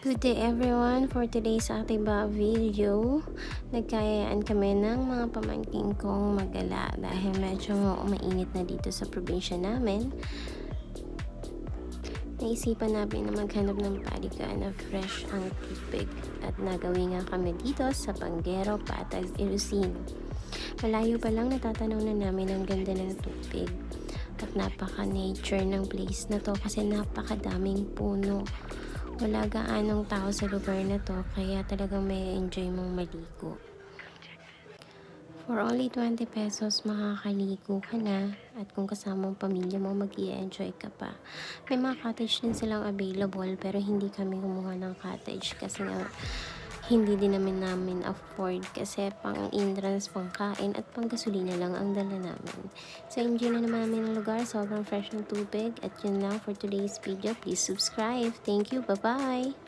Good day everyone! For today's ating video, nagkayaan kami ng mga pamangking kong magala dahil medyo mainit na dito sa probinsya namin. Naisipan namin na maghanap ng palikaan na fresh ang tubig at nagawin nga kami dito sa Banguero, Patag, Ilocino. Malayo pa lang natatanaw na namin ang ganda ng tubig at napaka-nature ng place na to kasi napakadaming puno. Wala gaanong tao sa lugar na to kaya talagang may enjoy mong maligo. For only 20 pesos makakaligo ka na at kung kasama ang pamilya mo mag-i-enjoy ka pa. May mga cottage din silang available pero hindi kami kumuha ng cottage kasi nga hindi din namin afford kasi pang entrance, pang kain at pang gasolina lang ang dala namin. So enjoy na naman namin ang lugar, sobrang fresh ng tubig at yun lang for today's video. Please subscribe. Thank you, bye bye!